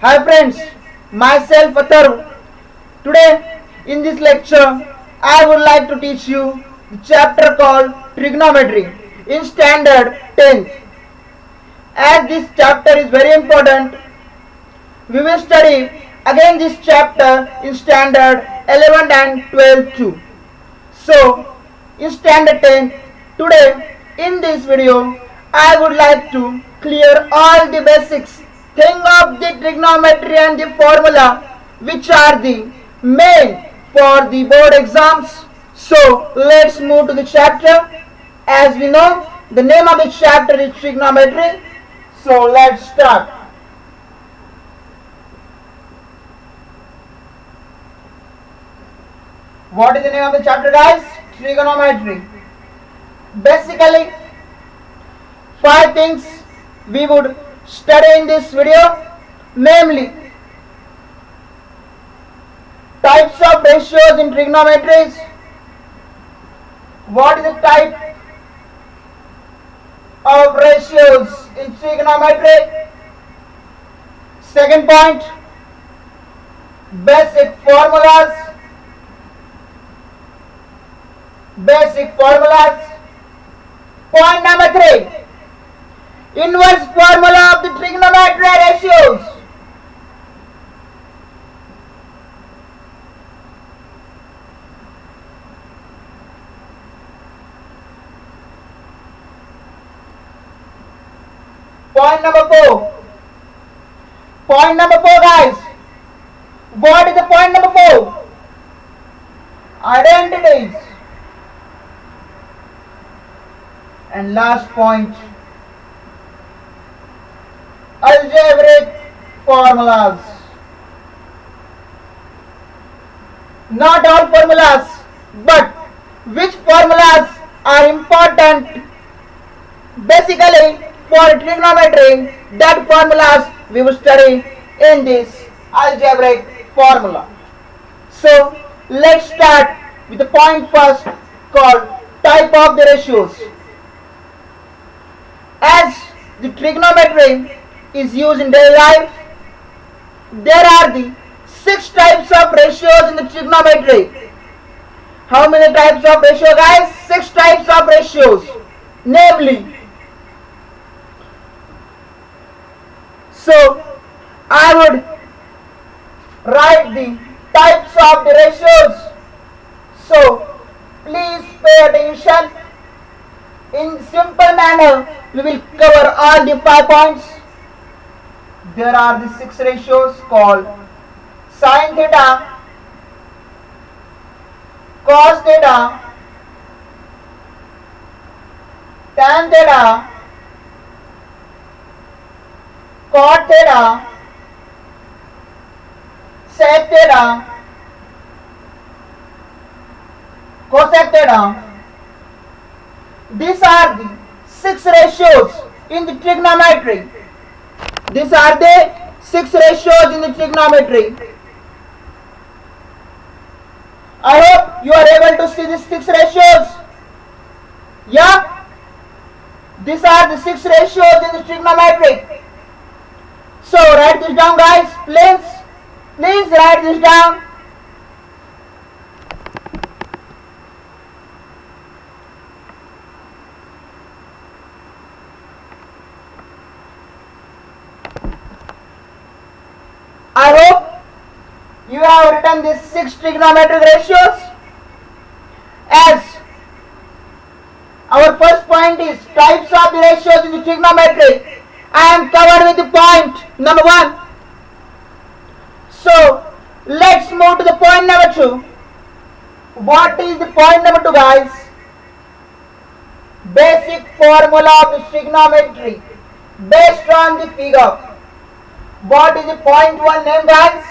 Hi friends, myself Atharv. Today in this lecture I would like to teach you the chapter called Trigonometry in Standard 10th. As this chapter is very important, we will study again this chapter in Standard 11 and 12 too. So in Standard 10, today in this video I would like to clear all the basics thing of the trigonometry and the formula which are the main for the board exams. So let's move to the chapter. As we know, the name of the chapter is trigonometry. So let's start. What is the name of the chapter, guys? Trigonometry. Basically, 5 things we would study in this video, namely types of ratios in trigonometry. What is the type of ratios in trigonometry? Second point, basic formulas. Point number 3, inverse formula of the trigonometry ratios. Point number 4, guys. What is the point number 4? Identities. And last point, algebraic formulas. Not all formulas, but which formulas are important basically for trigonometry, that formulas we will study in this algebraic formula. So let's start with the point first called type of the ratios. As the trigonometry is used in daily life, there are the 6 types of ratios in the trigonometry. How many types of ratio, guys? 6 types of ratios. Namely, so I would write the types of the ratios. So please pay attention. In simple manner, we will cover all the 5 points. There are the 6 ratios called sin theta, cos theta, tan theta, cot theta, sec theta, cosec theta. These are the 6 ratios in the trigonometry. These are the 6 ratios in the trigonometry. I hope you are able to see these 6 ratios. Yeah? These are the 6 ratios in the trigonometry. So write this down, guys. Please write this down. I hope you have written these 6 trigonometric ratios. As our first point is types of the ratios in the trigonometry, I am covered with the point number 1. So let's move to the point number 2. What is the point number 2, guys? Basic formula of the trigonometry based on the figure. What is the point 1 name, guys?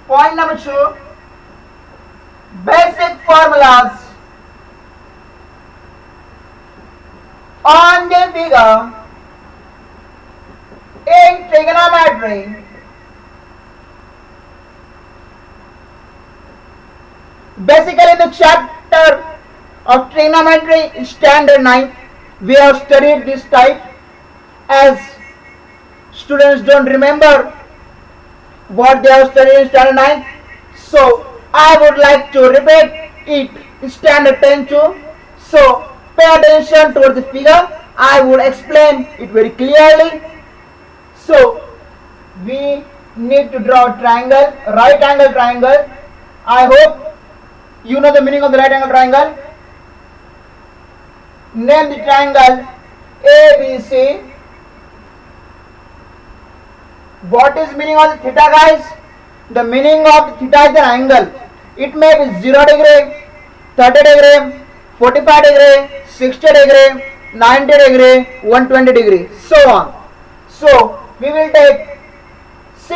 Point number 2, basic formulas on the figure in trigonometry. Basically, the chapter of trigonometry in standard 9, we have studied this type as students don't remember what they have studied in standard 9. So I would like to repeat it in standard 10 too. So pay attention towards the figure. I would explain it very clearly. So we need to draw a triangle, right angle triangle. I hope you know the meaning of the right angle triangle. Name the triangle ABC. What is meaning of the theta, guys? The meaning of the theta is an angle. It may be 0 degree, 30 degree, 45 degree, 60 degree, 90 degree, 120 degree, so on. So we will take C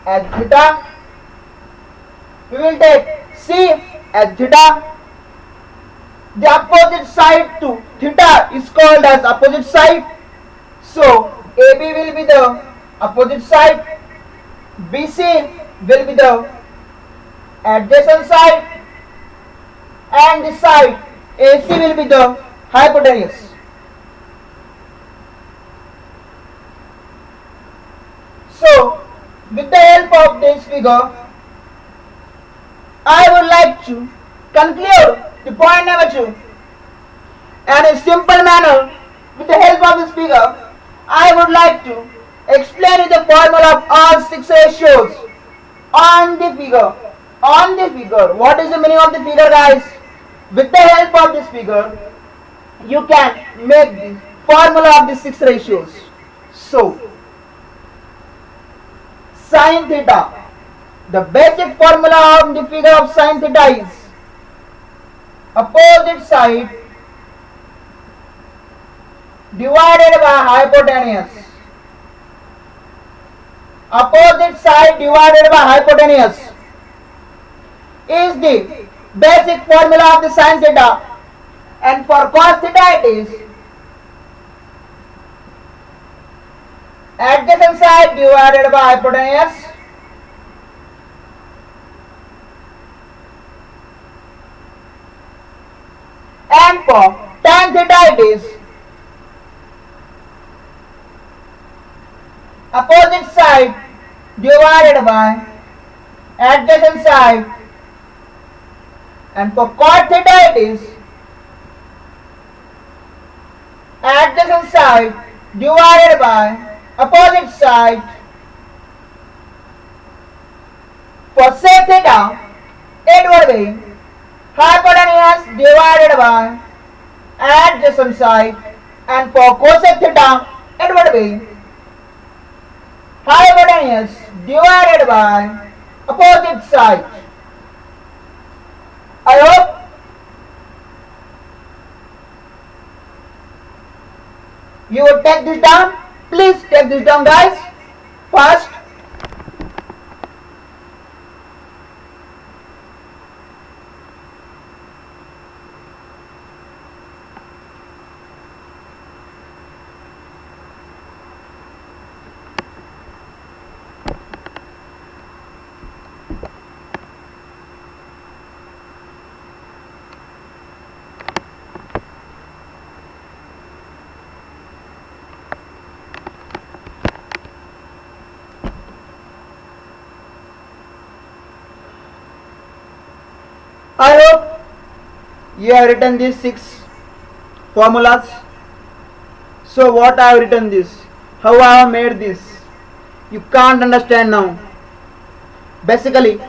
as theta. We will take C as theta. The opposite side to theta is called as opposite side. So AB will be the opposite side, BC will be the adjacent side, and the side AC will be the hypotenuse. So with the help of this figure, I would like to conclude the point number 2. And in a simple manner, with the help of this figure, I would like to explain the formula of all 6 ratios on the figure. On the figure. What is the meaning of the figure, guys? With the help of this figure, you can make the formula of the 6 ratios. So, sin theta. The basic formula of the figure of sin theta is opposite side divided by hypotenuse. Opposite side divided by hypotenuse is the basic formula of the sin theta, and for cos theta it is adjacent side divided by hypotenuse, and for tan theta it is opposite side divided by adjacent side, and for cot theta it is adjacent side divided by opposite side. For sec theta it would be hypotenuse divided by adjacent side, and for cosec theta it would be hypotenuse divided by opposite side. I hope you would take this down. Please take this down, guys. First, I hope you have written these 6 formulas. So what I have written this? How I have made this? You can't understand now. Basically,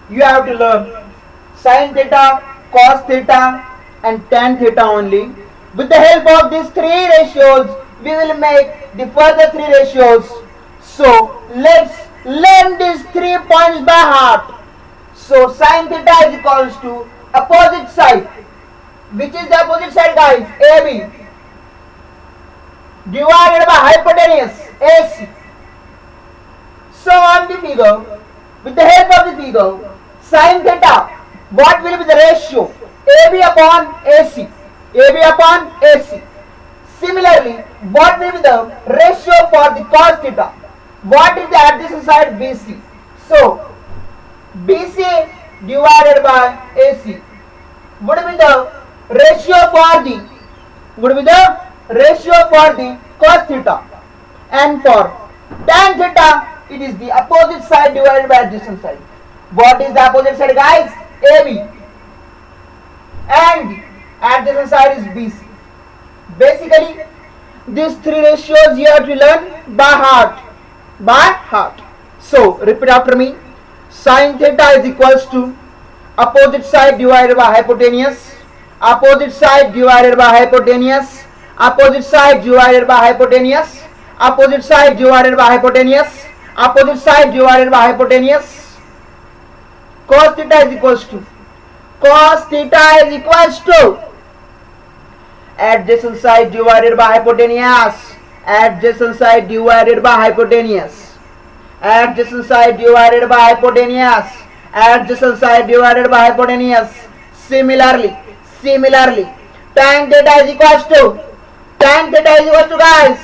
you have to learn sin theta, cos theta, and tan theta only. With the help of these 3 ratios, we will make the further 3 ratios. So let's learn these 3 points by heart. So sin theta is equals to opposite side. Which is the opposite side, guys? AB divided by hypotenuse AC. So on the figure, with the help of the figure, sin theta, what will be the ratio? AB upon AC. AB upon AC. Similarly, what will be the ratio for the cos theta? What is the adjacent side? BC. So BC divided by AC would be the ratio for the cos theta, And for tan theta, it is the opposite side divided by adjacent side. What is the opposite side, guys? AB. And adjacent side is BC. Basically, these three ratios you have to learn by heart. By heart. So, repeat after me. Sin theta is equals to opposite side divided by hypotenuse. Opposite side divided by hypotenuse. Opposite side divided by hypotenuse. Opposite side divided by hypotenuse. Opposite side divided by hypotenuse. Cos theta is equals to. Cos theta is equals to adjacent side divided by hypotenuse. Adjacent side divided by hypotenuse. Adjacent side divided by hypotenuse. Adjacent side divided by hypotenuse. Similarly, tan theta is equals to. Tan theta is equals to, guys,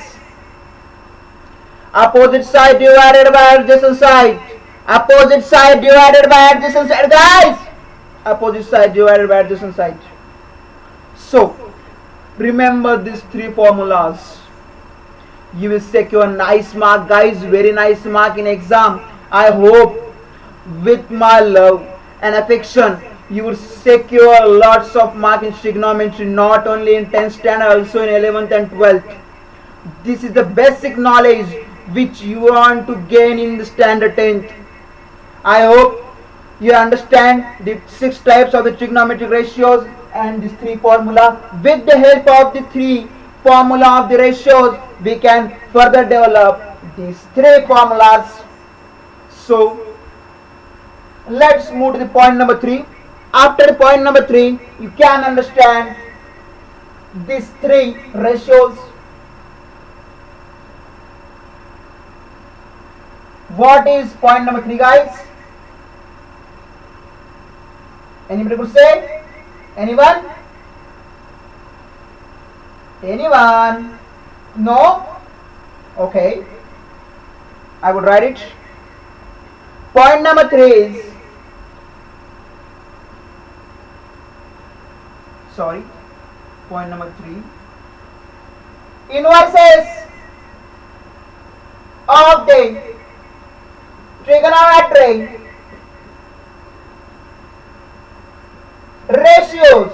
opposite side divided by adjacent side. Opposite side divided by adjacent side, guys. Opposite side divided by adjacent side. So, remember these three formulas. You will secure nice mark, guys. Very nice mark in exam. I hope with my love and affection you will secure lots of mark in trigonometry, not only in 10th standard, also in 11th and 12th. This is the basic knowledge which you want to gain in the standard 10th. I hope you understand the 6 types of the trigonometric ratios and these 3 formula. With the help of the 3 formula of the ratios, we can further develop these 3 formulas. So let's move to the point number 3. After the point number 3, you can understand these 3 ratios. What is point number 3, guys? Anybody could say? Anyone? Anyone? No? Okay. I would write it. Point number 3 is, point number 3, inverses of the trigonometric ratios.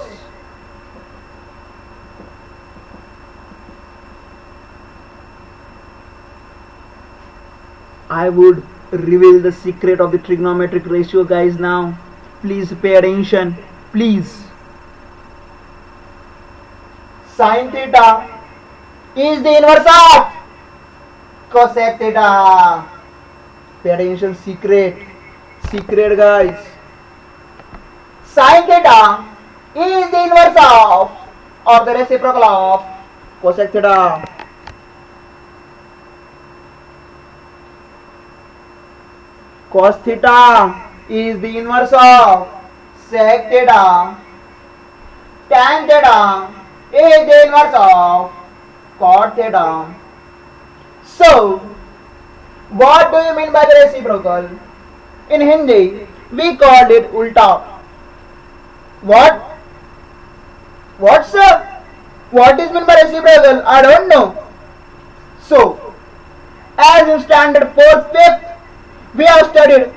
I would reveal the secret of the trigonometric ratio, guys, now. Please pay attention. Please. Sin theta is the inverse of cosec theta. Pay attention, secret, guys. Sin theta is the inverse of, or the reciprocal of, cosec theta. Cos theta is the inverse of sec theta. Tan theta is the inverse of cot theta. So, what do you mean by the reciprocal? In Hindi, we called it ulta. What? What, sir? What is meant by reciprocal? I don't know. So, as in standard 4th, 5th, we have studied,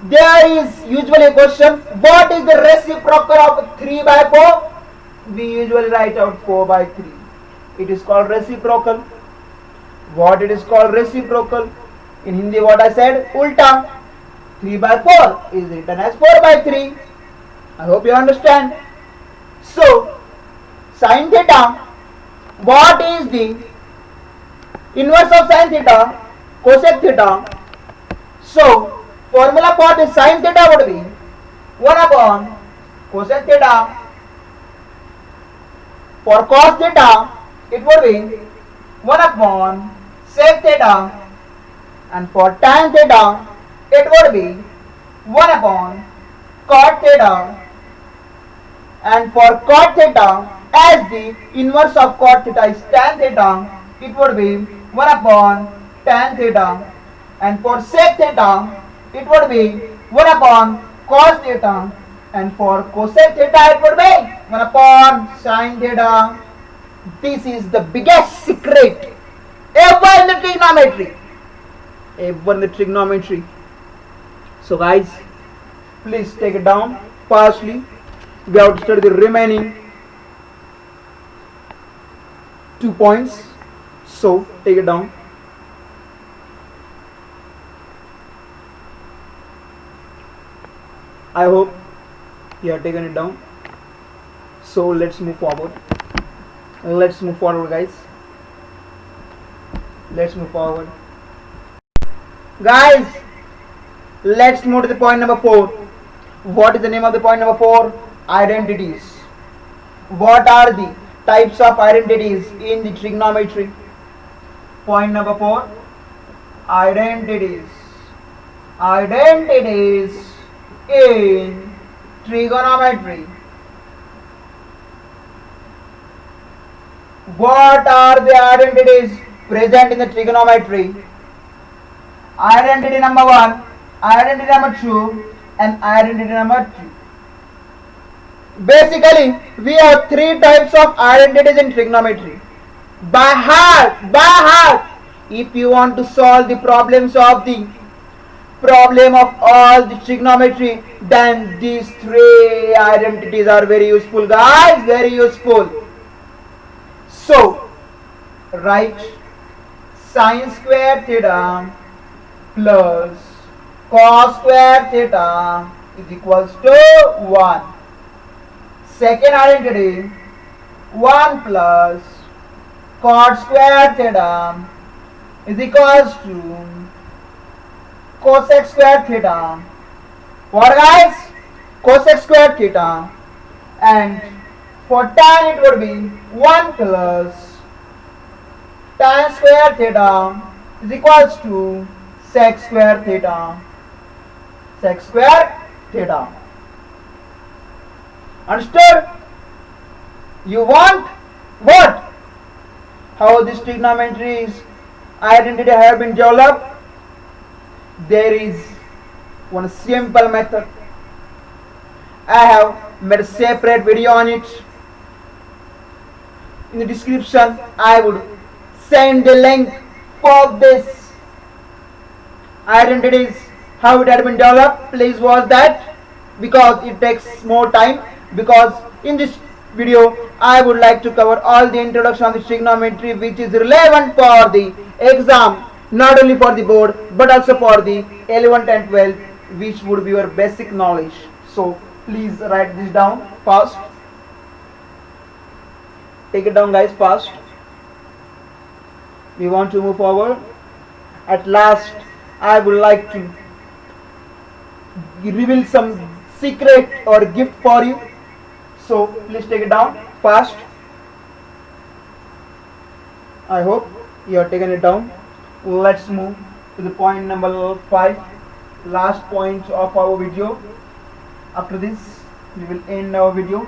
there is usually a question, what is the reciprocal of 3 by 4? We usually write out 4 by 3. It is called reciprocal. What it is called reciprocal? In Hindi, what I said? Ulta. 3 by 4 is written as 4 by 3. I hope you understand. So, sin theta, what is the inverse of sin theta? Cosec theta. So, formula for the sin theta would be 1 upon cosec theta. For cos theta, it would be 1 upon sec theta. And for tan theta, it would be 1 upon cot theta. And for cot theta, as the inverse of cot theta is tan theta, it would be 1 upon tan theta. And for sec theta, it would be 1 upon cos theta. And for cosec theta, it would be 1 upon sin theta. This is the biggest secret ever in the trigonometry. A1 in the trigonometry. So guys, please take it down fastly. We have to study the remaining 2 points. So take it down. I hope you have taken it down. So let's move forward. Let's move forward, guys. Let's move forward. Guys, let's move to the point number 4. What is the name of the point number 4? Identities. What are the types of identities in the trigonometry? Point number 4. Identities. Identities in trigonometry. What are the identities present in the trigonometry? Identity number 1, identity number 2, and identity number 3. Basically, we have 3 types of identities in trigonometry. By heart, if you want to solve the problems of the problem of all the trigonometry, then these 3 identities are very useful, guys, very useful. So, write sin square theta plus cos square theta is equals to 1. Second identity, 1 plus cot square theta is equals to cosec square theta. What, guys? Cosec square theta. And for tan it would be 1 plus tan square theta is equals to sec square theta. Sec square theta. Understood? You want what? How this trigonometry's identity have been developed? There is one simple method. I have made a separate video on it. In the description, I would send the link for this identities, how it had been developed. Please watch that because it takes more time. Because in this video, I would like to cover all the introduction of the trigonometry which is relevant for the exam, not only for the board but also for the 11th and 12th, which would be your basic knowledge. So please write this down fast. Take it down, guys, fast. We want to move forward. At last, I would like to reveal some secret or gift for you. So please take it down fast. I hope you have taken it down. Let's move to the point number 5, last point of our video. After this, we will end our video.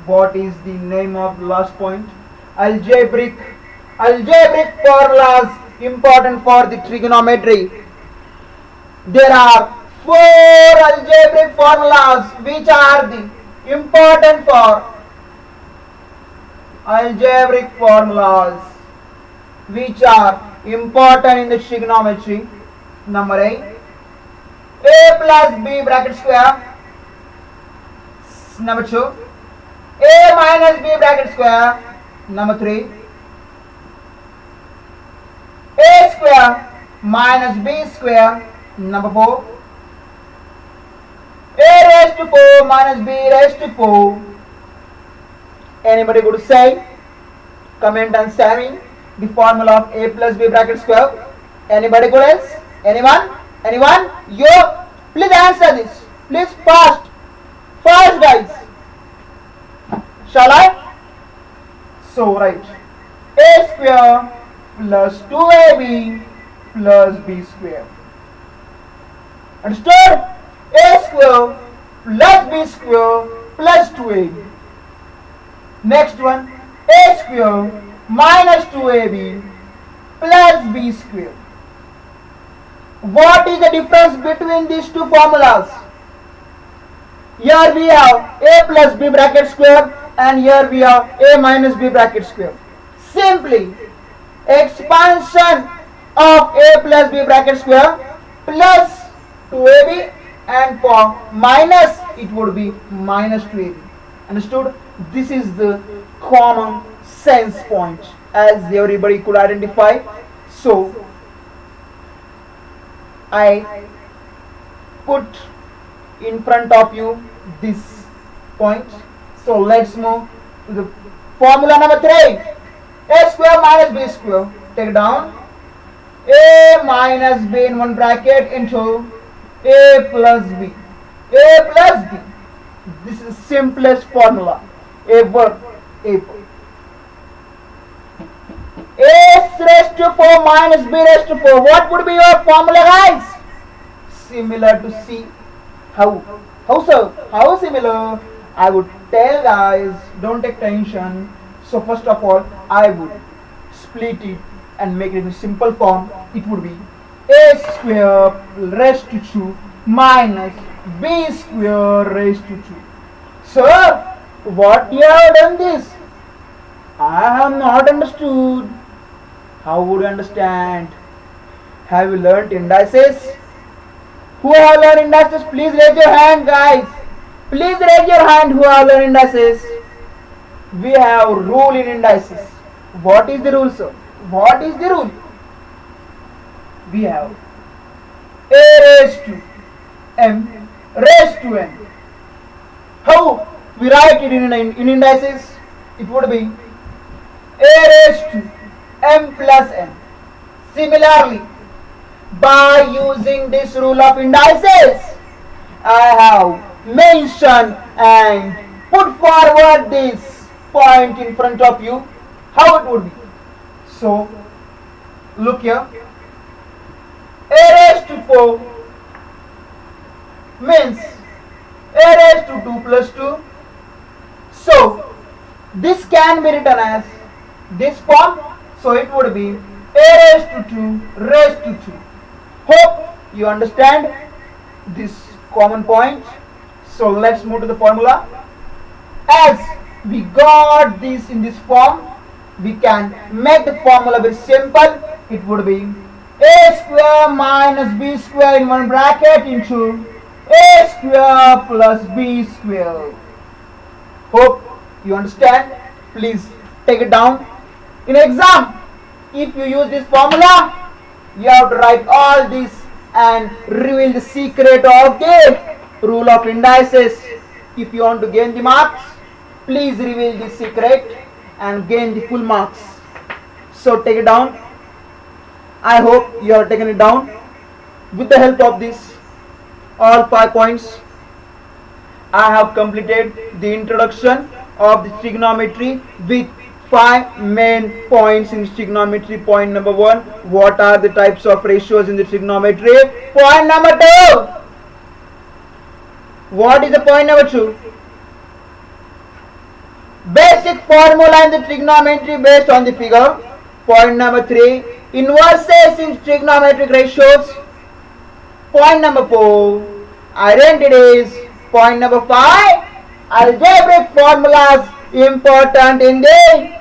What is the name of the last point? Algebraic formulas important for the trigonometry. There are 4 algebraic formulas which are the important for algebraic formulas which are important in the trigonometry. Number 8, a plus b bracket square. Number 2, a minus b bracket square. Number 3, a square minus b square. Number 4, a raised to 4 minus b raised to 4. Anybody go to say? Comment on saying the formula of a plus b bracket square. Anybody go else? Anyone? Anyone? You? Please answer this. Please fast. Fast, guys. Shall I? So write a square plus 2ab plus b square. Understood? A square plus b square plus 2ab. Next one, a square minus 2ab plus b square. What is the difference between these two formulas? Here we have a plus b bracket square and here we have a minus b bracket square. Simply expansion of a plus b bracket square plus 2ab, and for minus it would be minus 2ab. Understood? This is the common sense point as everybody could identify. So I put in front of you this point. So let's move to the formula number 3. A square minus b square. Take down a minus b in one bracket into a plus b. A plus b. This is the simplest formula ever. A raised to 4 minus b raised to 4. What would be your formula, guys? Similar to C. How? How so? How similar? I would tell guys, don't take tension. So first of all, I would split it and make it in simple form. It would be a square raised to 2 minus b square raised to 2. Sir, what you have done this? I have not understood. How would you understand? Have you learnt indices? Who have learned indices? Please raise your hand, guys. Please raise your hand who have learned indices. We have rule in indices. What is the rule, sir? What is the rule? We have a raised to m raised to n. How we write it in indices? It would be a raised to m plus n. Similarly, by using this rule of indices, I have mentioned and put forward this point in front of you, how it would be. So, look here. A raised to 4 means a raised to 2 plus 2. So, this can be written as this form. So, it would be a raised to 2 raised to 2. Hope you understand this common point. So, let's move to the formula. As we got this in this form, we can make the formula very simple. It would be a square minus b square in one bracket into a square plus b square. Hope you understand. Please take it down. In exam, if you use this formula, you have to write all this and reveal the secret of the rule of indices. If you want to gain the marks, please reveal the secret and gain the full marks. So take it down. I hope you have taken it down. With the help of this, all 5 points, I have completed the introduction of the trigonometry with 5 main points in trigonometry. Point number 1, what are the types of ratios in the trigonometry? Point number 2, what is the point number 2? Basic formula in the trigonometry based on the figure. Point number 3, inverses in trigonometric ratios. Point number 4, identities. Point number 5, algebraic formulas important in the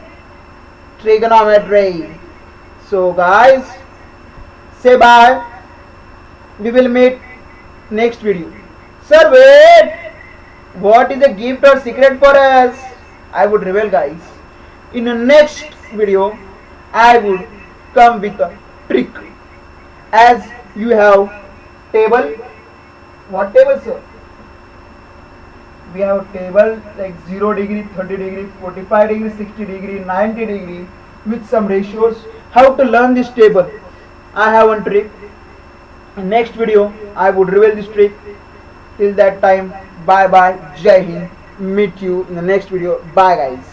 trigonometry. So guys, say bye. We will meet next video. Sir, wait. What is the gift or secret for us? I would reveal, guys. In the next video, I would come with a trick. As you have table. What table, sir? We have a table like 0 degree, 30 degree, 45 degree, 60 degree, 90 degree with some ratios. How to learn this table? I have one trick. In next video, I would reveal this trick. Till that time, bye bye, Jai Hind. Meet you in the next video. Bye guys.